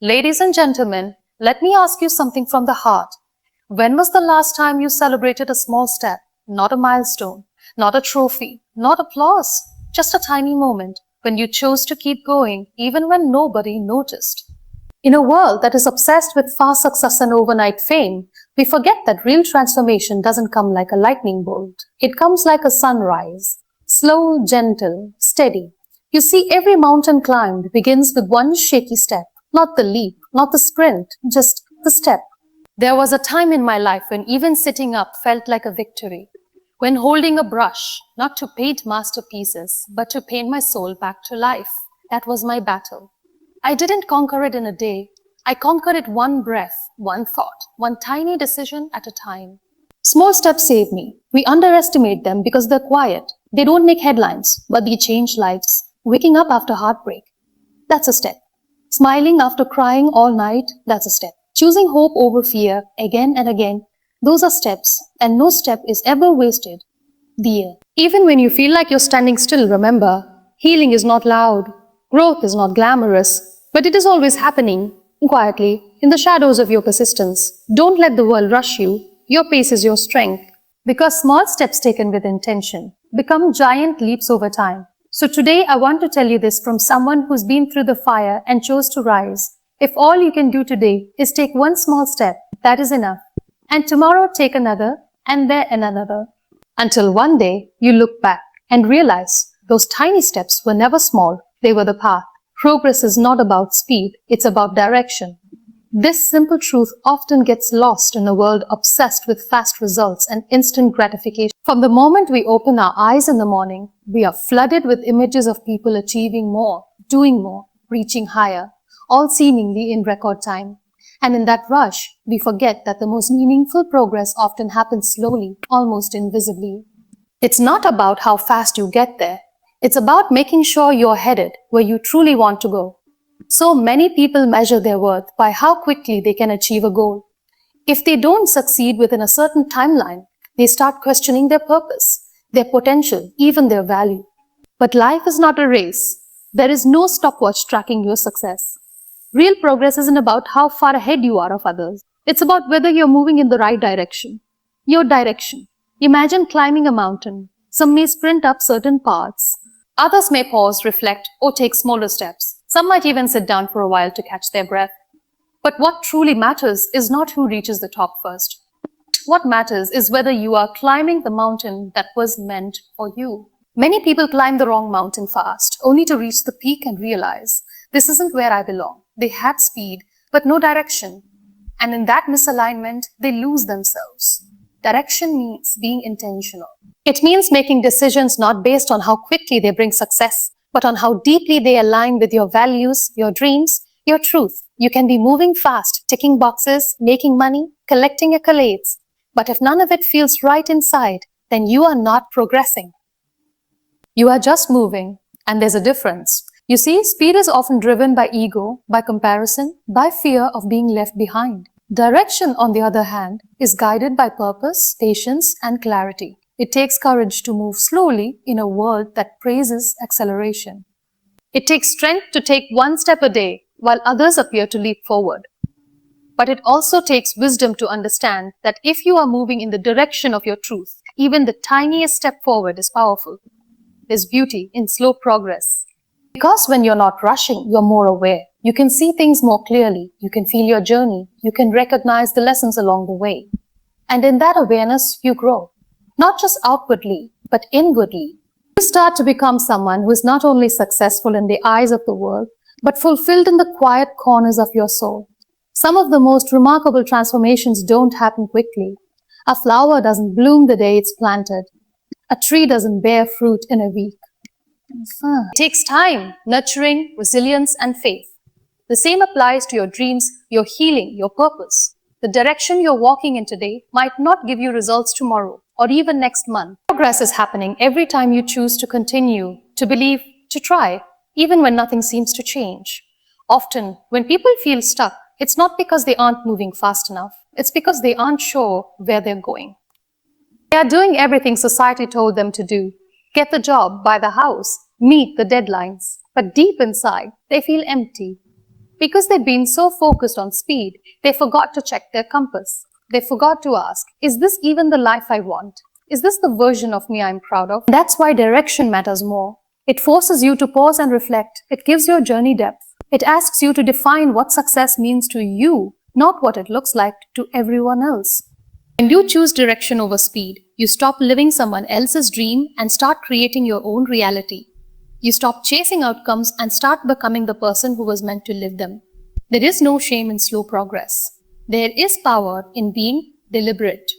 Ladies and gentlemen, let me ask you something from the heart. When was the last time you celebrated a small step? Not a milestone, not a trophy, not applause, just a tiny moment when you chose to keep going even when nobody noticed. In a world that is obsessed with fast success and overnight fame, we forget that real transformation doesn't come like a lightning bolt. It comes like a sunrise. Slow, gentle, steady. You see, every mountain climbed begins with one shaky step. Not the leap, not the sprint, just the step. There was a time in my life when even sitting up felt like a victory. When holding a brush, not to paint masterpieces, but to paint my soul back to life. That was my battle. I didn't conquer it in a day. I conquered it one breath, one thought, one tiny decision at a time. Small steps save me. We underestimate them because they're quiet. They don't make headlines, but they change lives. Waking up after heartbreak, that's a step. Smiling after crying all night, that's a step. Choosing hope over fear again and again, those are steps, and no step is ever wasted. The end. Even when you feel like you're standing still, remember, healing is not loud, growth is not glamorous, but it is always happening, quietly, in the shadows of your persistence. Don't let the world rush you. Your pace is your strength. Because small steps taken with intention become giant leaps over time. So today I want to tell you this from someone who's been through the fire and chose to rise. If all you can do today is take one small step, that is enough. And tomorrow take another, and then another. Until one day you look back and realize those tiny steps were never small, they were the path. Progress is not about speed, it's about direction. This simple truth often gets lost in a world obsessed with fast results and instant gratification. From the moment we open our eyes in the morning, we are flooded with images of people achieving more, doing more, reaching higher, all seemingly in record time. And in that rush, we forget that the most meaningful progress often happens slowly, almost invisibly. It's not about how fast you get there. It's about making sure you're headed where you truly want to go. So many people measure their worth by how quickly they can achieve a goal. If they don't succeed within a certain timeline, they start questioning their purpose, their potential, even their value. But life is not a race. There is no stopwatch tracking your success. Real progress isn't about how far ahead you are of others. It's about whether you're moving in the right direction. Your direction. Imagine climbing a mountain. Some may sprint up certain paths. Others may pause, reflect, or take smaller steps. Some might even sit down for a while to catch their breath. But what truly matters is not who reaches the top first. What matters is whether you are climbing the mountain that was meant for you. Many people climb the wrong mountain fast, only to reach the peak and realize, this isn't where I belong. They had speed, but no direction. And in that misalignment, they lose themselves. Direction means being intentional. It means making decisions not based on how quickly they bring success, but on how deeply they align with your values, your dreams, your truth. You can be moving fast, ticking boxes, making money, collecting accolades. But if none of it feels right inside, then you are not progressing. You are just moving, and there's a difference. You see, speed is often driven by ego, by comparison, by fear of being left behind. Direction, on the other hand, is guided by purpose, patience, and clarity. It takes courage to move slowly in a world that praises acceleration. It takes strength to take one step a day while others appear to leap forward. But it also takes wisdom to understand that if you are moving in the direction of your truth, even the tiniest step forward is powerful. There's beauty in slow progress. Because when you're not rushing, you're more aware. You can see things more clearly. You can feel your journey. You can recognize the lessons along the way. And in that awareness, you grow. Not just outwardly, but inwardly. You start to become someone who is not only successful in the eyes of the world, but fulfilled in the quiet corners of your soul. Some of the most remarkable transformations don't happen quickly. A flower doesn't bloom the day it's planted. A tree doesn't bear fruit in a week. It takes time, nurturing, resilience, and faith. The same applies to your dreams, your healing, your purpose. The direction you're walking in today might not give you results tomorrow or even next month. Progress is happening every time you choose to continue, to believe, to try, even when nothing seems to change. Often, when people feel stuck, it's not because they aren't moving fast enough. It's because they aren't sure where they're going. They are doing everything society told them to do. Get the job, buy the house, meet the deadlines. But deep inside, they feel empty. Because they've been so focused on speed, they forgot to check their compass. They forgot to ask, is this even the life I want? Is this the version of me I'm proud of? That's why direction matters more. It forces you to pause and reflect. It gives your journey depth. It asks you to define what success means to you, not what it looks like to everyone else. When you choose direction over speed, you stop living someone else's dream and start creating your own reality. You stop chasing outcomes and start becoming the person who was meant to live them. There is no shame in slow progress. There is power in being deliberate.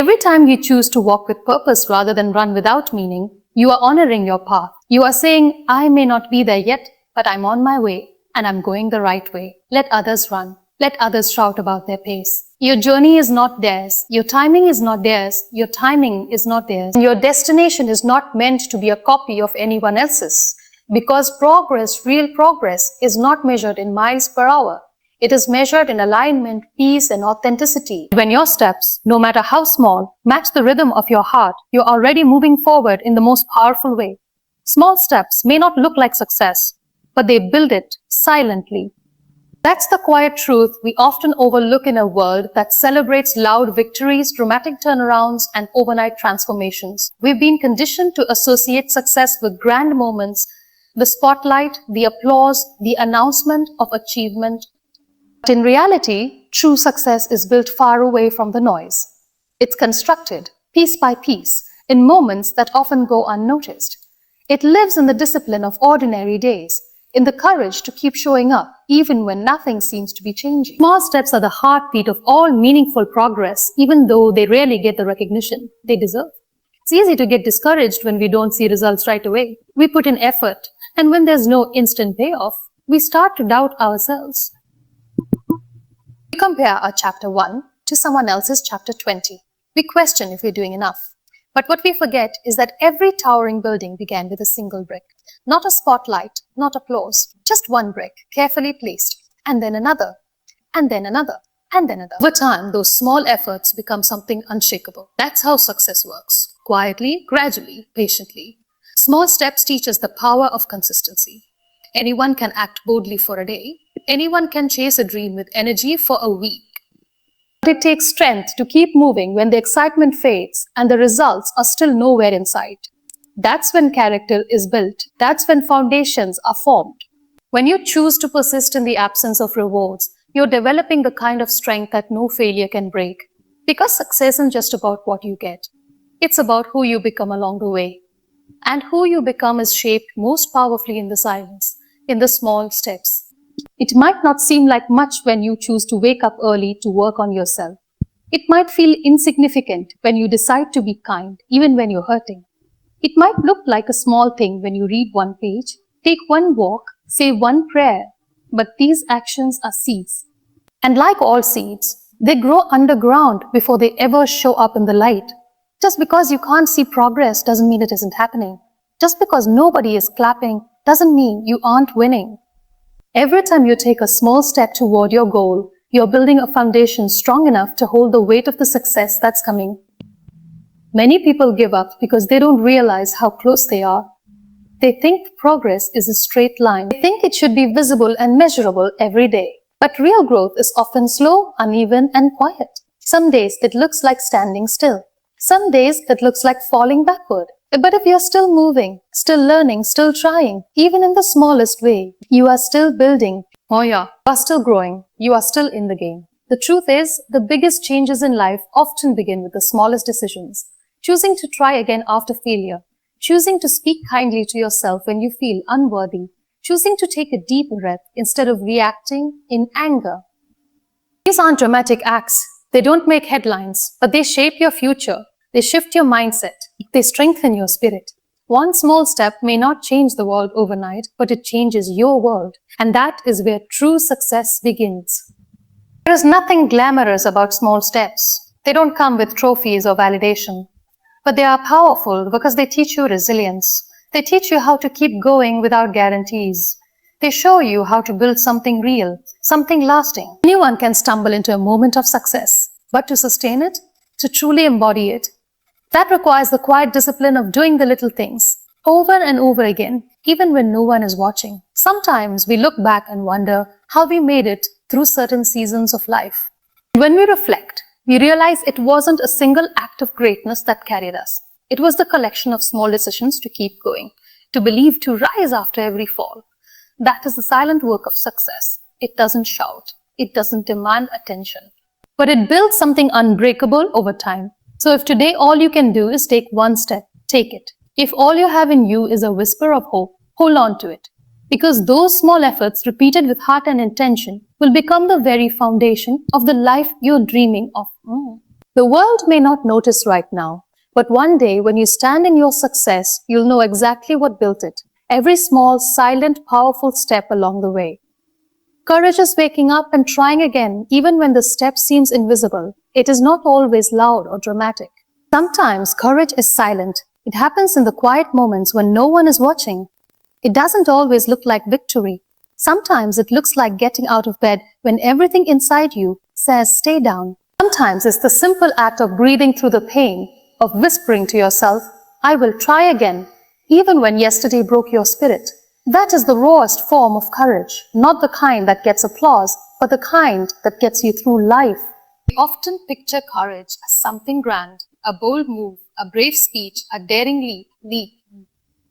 Every time you choose to walk with purpose rather than run without meaning, you are honoring your path. You are saying, I may not be there yet, but I'm on my way and I'm going the right way. Let others run. Let others shout about their pace. Your journey is not theirs. Your timing is not theirs. Your timing is not theirs. Your destination is not meant to be a copy of anyone else's. Because progress, real progress, is not measured in miles per hour. It is measured in alignment, peace, and authenticity. When your steps, no matter how small, match the rhythm of your heart, you're already moving forward in the most powerful way. Small steps may not look like success, but they build it silently. That's the quiet truth we often overlook in a world that celebrates loud victories, dramatic turnarounds, and overnight transformations. We've been conditioned to associate success with grand moments, the spotlight, the applause, the announcement of achievement. But in reality, true success is built far away from the noise. It's constructed, piece by piece, in moments that often go unnoticed. It lives in the discipline of ordinary days, in the courage to keep showing up, even when nothing seems to be changing. Small steps are the heartbeat of all meaningful progress, even though they rarely get the recognition they deserve. It's easy to get discouraged when we don't see results right away. We put in effort, and when there's no instant payoff, we start to doubt ourselves. We compare our chapter 1 to someone else's chapter 20. We question if we're doing enough. But what we forget is that every towering building began with a single brick. Not a spotlight, not applause, just one brick, carefully placed, and then another, and then another, and then another. Over time, those small efforts become something unshakable. That's how success works. Quietly, gradually, patiently. Small steps teach us the power of consistency. Anyone can act boldly for a day. Anyone can chase a dream with energy for a week. But it takes strength to keep moving when the excitement fades and the results are still nowhere in sight. That's when character is built. That's when foundations are formed. When you choose to persist in the absence of rewards, you're developing the kind of strength that no failure can break. Because success isn't just about what you get. It's about who you become along the way. And who you become is shaped most powerfully in the silence, in the small steps. It might not seem like much when you choose to wake up early to work on yourself. It might feel insignificant when you decide to be kind, even when you're hurting. It might look like a small thing when you read one page, take one walk, say one prayer, but these actions are seeds. And like all seeds, they grow underground before they ever show up in the light. Just because you can't see progress doesn't mean it isn't happening. Just because nobody is clapping doesn't mean you aren't winning. Every time you take a small step toward your goal, you're building a foundation strong enough to hold the weight of the success that's coming. Many people give up because they don't realize how close they are. They think progress is a straight line. They think it should be visible and measurable every day. But real growth is often slow, uneven, and quiet. Some days it looks like standing still. Some days it looks like falling backward. But if you're still moving, still learning, still trying, even in the smallest way, you are still building. Oh yeah, you are still growing. You are still in the game. The truth is, the biggest changes in life often begin with the smallest decisions. Choosing to try again after failure. Choosing to speak kindly to yourself when you feel unworthy. Choosing to take a deep breath instead of reacting in anger. These aren't dramatic acts. They don't make headlines, but they shape your future. They shift your mindset. They strengthen your spirit. One small step may not change the world overnight, but it changes your world. And that is where true success begins. There is nothing glamorous about small steps. They don't come with trophies or validation. But they are powerful because they teach you resilience. They teach you how to keep going without guarantees. They show you how to build something real, something lasting. Anyone can stumble into a moment of success, but to sustain it, to truly embody it, that requires the quiet discipline of doing the little things over and over again, even when no one is watching. Sometimes we look back and wonder how we made it through certain seasons of life. When we reflect, we realize it wasn't a single act of greatness that carried us. It was the collection of small decisions to keep going, to believe, to rise after every fall. That is the silent work of success. It doesn't shout. It doesn't demand attention. But it builds something unbreakable over time. So if today all you can do is take one step, take it. If all you have in you is a whisper of hope, hold on to it. Because those small efforts repeated with heart and intention will become the very foundation of the life you're dreaming of. The world may not notice right now, but one day when you stand in your success, you'll know exactly what built it. Every small, silent, powerful step along the way. Courage is waking up and trying again, even when the step seems invisible. It is not always loud or dramatic. Sometimes courage is silent. It happens in the quiet moments when no one is watching. It doesn't always look like victory. Sometimes it looks like getting out of bed when everything inside you says stay down. Sometimes it's the simple act of breathing through the pain, of whispering to yourself, I will try again, even when yesterday broke your spirit. That is the rawest form of courage, not the kind that gets applause, but the kind that gets you through life. We often picture courage as something grand, a bold move, a brave speech, a daring leap.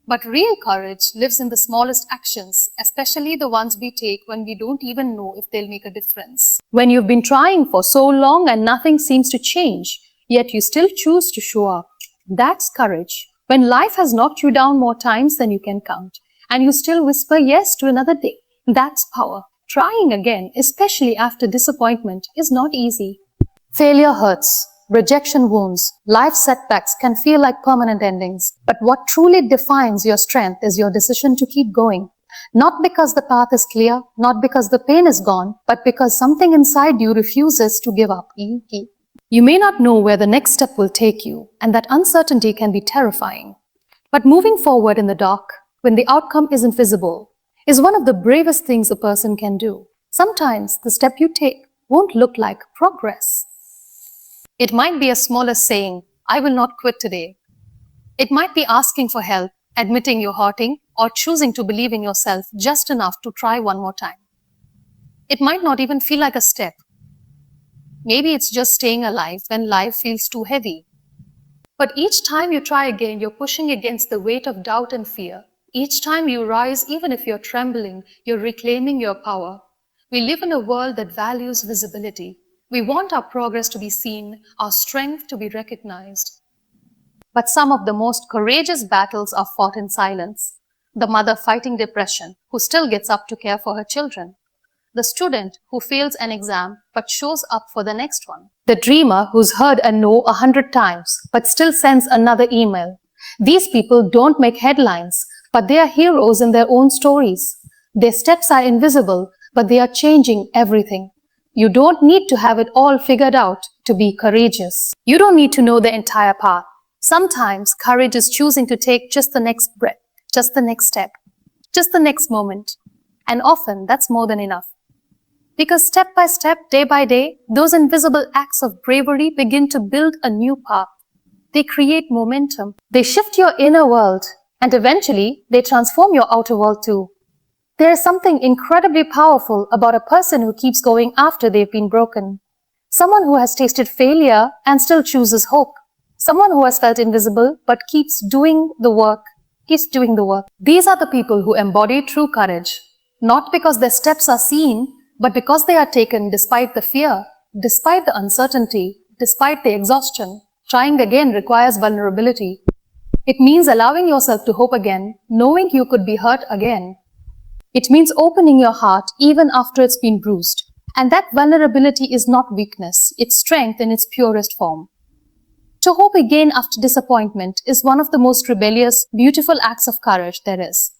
But real courage lives in the smallest actions, especially the ones we take when we don't even know if they'll make a difference. When you've been trying for so long and nothing seems to change, yet you still choose to show up. That's courage. When life has knocked you down more times than you can count, and you still whisper yes to another day, that's power. Trying again, especially after disappointment, is not easy. Failure hurts. Rejection wounds, life setbacks can feel like permanent endings. But what truly defines your strength is your decision to keep going. Not because the path is clear, not because the pain is gone, but because something inside you refuses to give up. You may not know where the next step will take you, and that uncertainty can be terrifying. But moving forward in the dark, when the outcome isn't visible, is one of the bravest things a person can do. Sometimes the step you take won't look like progress. It might be as small as saying, I will not quit today. It might be asking for help, admitting you're hurting, or choosing to believe in yourself just enough to try one more time. It might not even feel like a step. Maybe it's just staying alive when life feels too heavy. But each time you try again, you're pushing against the weight of doubt and fear. Each time you rise, even if you're trembling, you're reclaiming your power. We live in a world that values visibility. We want our progress to be seen, our strength to be recognized. But some of the most courageous battles are fought in silence. The mother fighting depression, who still gets up to care for her children. The student who fails an exam but shows up for the next one. The dreamer who's heard a no 100 times but still sends another email. These people don't make headlines, but they are heroes in their own stories. Their steps are invisible, but they are changing everything. You don't need to have it all figured out to be courageous. You don't need to know the entire path. Sometimes courage is choosing to take just the next breath, just the next step, just the next moment. And often that's more than enough. Because step by step, day by day, those invisible acts of bravery begin to build a new path. They create momentum. They shift your inner world, and eventually they transform your outer world too. There is something incredibly powerful about a person who keeps going after they've been broken. Someone who has tasted failure and still chooses hope. Someone who has felt invisible but keeps doing the work. These are the people who embody true courage. Not because their steps are seen, but because they are taken despite the fear, despite the uncertainty, despite the exhaustion. Trying again requires vulnerability. It means allowing yourself to hope again, knowing you could be hurt again. It means opening your heart even after it's been bruised. And that vulnerability is not weakness, it's strength in its purest form. To hope again after disappointment is one of the most rebellious, beautiful acts of courage there is.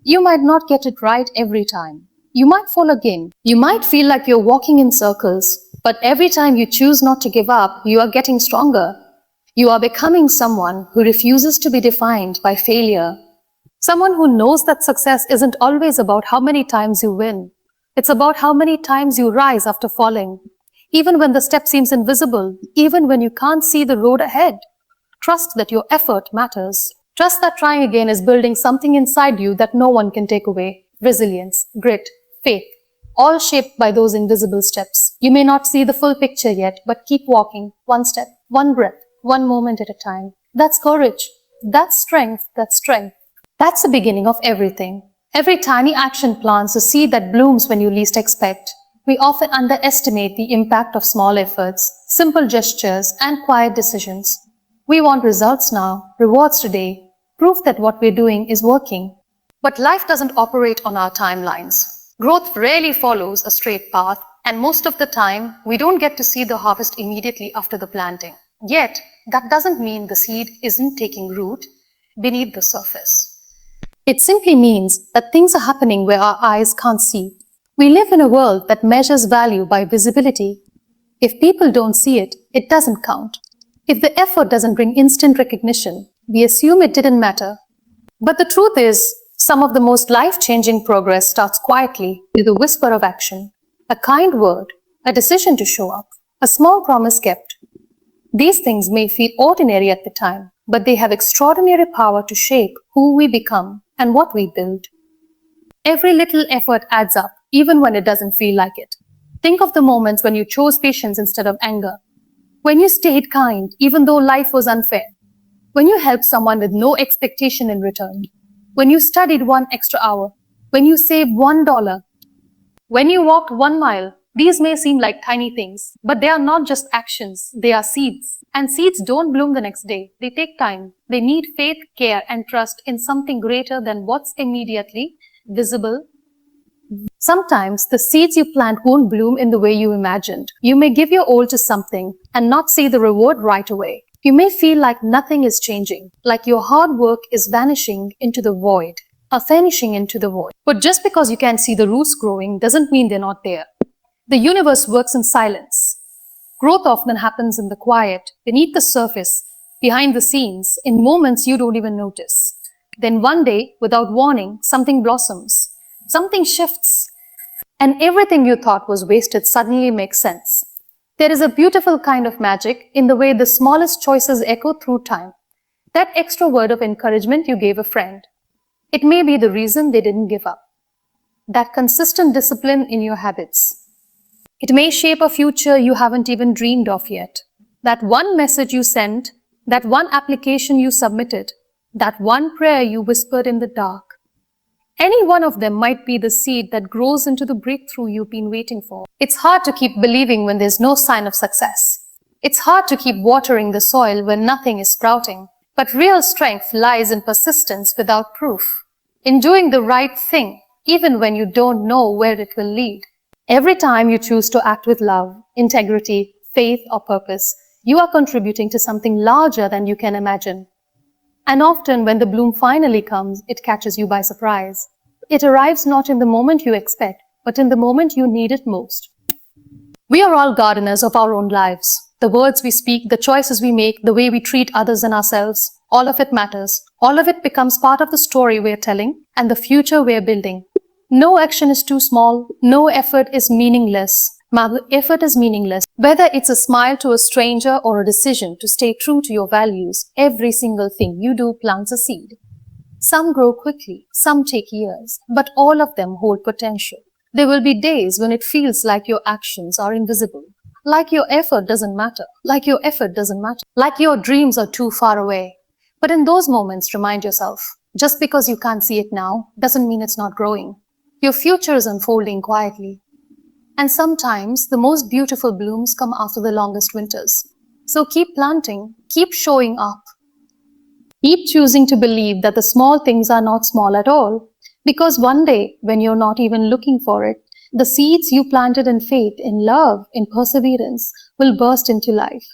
You might not get it right every time. You might fall again. You might feel like you're walking in circles. But every time you choose not to give up, you are getting stronger. You are becoming someone who refuses to be defined by failure. Someone who knows that success isn't always about how many times you win. It's about how many times you rise after falling. Even when the step seems invisible, even when you can't see the road ahead. Trust that your effort matters. Trust that trying again is building something inside you that no one can take away. resilience, grit, faith, all shaped by those invisible steps. You may not see the full picture yet, but keep walking, one step, one breath, one moment at a time. That's courage. That's strength. That's strength. That's the beginning of everything. Every tiny action plants a seed that blooms when you least expect. We often underestimate the impact of small efforts, simple gestures, and quiet decisions. We want results now, rewards today, proof that what we're doing is working. But life doesn't operate on our timelines. Growth rarely follows a straight path, and most of the time, we don't get to see the harvest immediately after the planting. Yet, that doesn't mean the seed isn't taking root beneath the surface. It simply means that things are happening where our eyes can't see. We live in a world that measures value by visibility. If people don't see it, it doesn't count. If the effort doesn't bring instant recognition, we assume it didn't matter. But the truth is, some of the most life-changing progress starts quietly with a whisper of action, a kind word, a decision to show up, a small promise kept. These things may feel ordinary at the time, but they have extraordinary power to shape who we become and what we build. Every little effort adds up, even when it doesn't feel like it. Think of the moments when you chose patience instead of anger, when you stayed kind even though life was unfair, when you helped someone with no expectation in return, when you studied one extra hour, when you saved $1, when you walked 1 mile. These may seem like tiny things, but they are not just actions, they are seeds. And seeds don't bloom the next day. They take time. They need faith, care, and trust in something greater than what's immediately visible. Sometimes the seeds you plant won't bloom in the way you imagined. You may give your all to something and not see the reward right away. You may feel like nothing is changing, like your hard work is vanishing into the void, or vanishing into the void. But just because you can't see the roots growing doesn't mean they're not there. The universe works in silence. Growth often happens in the quiet, beneath the surface, behind the scenes, in moments you don't even notice. Then one day, without warning, something blossoms, something shifts, and everything you thought was wasted suddenly makes sense. There is a beautiful kind of magic in the way the smallest choices echo through time. That extra word of encouragement you gave a friend. It may be the reason they didn't give up. That consistent discipline in your habits. It may shape a future you haven't even dreamed of yet. That one message you sent, that one application you submitted, that one prayer you whispered in the dark. Any one of them might be the seed that grows into the breakthrough you've been waiting for. It's hard to keep believing when there's no sign of success. It's hard to keep watering the soil when nothing is sprouting. But real strength lies in persistence without proof. In doing the right thing, even when you don't know where it will lead. Every time you choose to act with love, integrity, faith, or purpose, you are contributing to something larger than you can imagine. And often when the bloom finally comes, it catches you by surprise. It arrives not in the moment you expect, but in the moment you need it most. We are all gardeners of our own lives. The words we speak, the choices we make, the way we treat others and ourselves, all of it matters. All of it becomes part of the story we're telling and the future we're building. No action is too small. No effort is meaningless. Effort is meaningless. Whether it's a smile to a stranger or a decision to stay true to your values, every single thing you do plants a seed. Some grow quickly, some take years, but all of them hold potential. There will be days when it feels like your actions are invisible, like your effort doesn't matter, like your dreams are too far away. But in those moments, remind yourself, just because you can't see it now doesn't mean it's not growing. Your future is unfolding quietly. And sometimes the most beautiful blooms come after the longest winters. So keep planting, keep showing up. Keep choosing to believe that the small things are not small at all. Because one day, when you're not even looking for it, the seeds you planted in faith, in love, in perseverance will burst into life.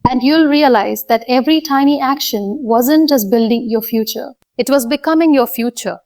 And you'll realize that every tiny action wasn't just building your future. It was becoming your future.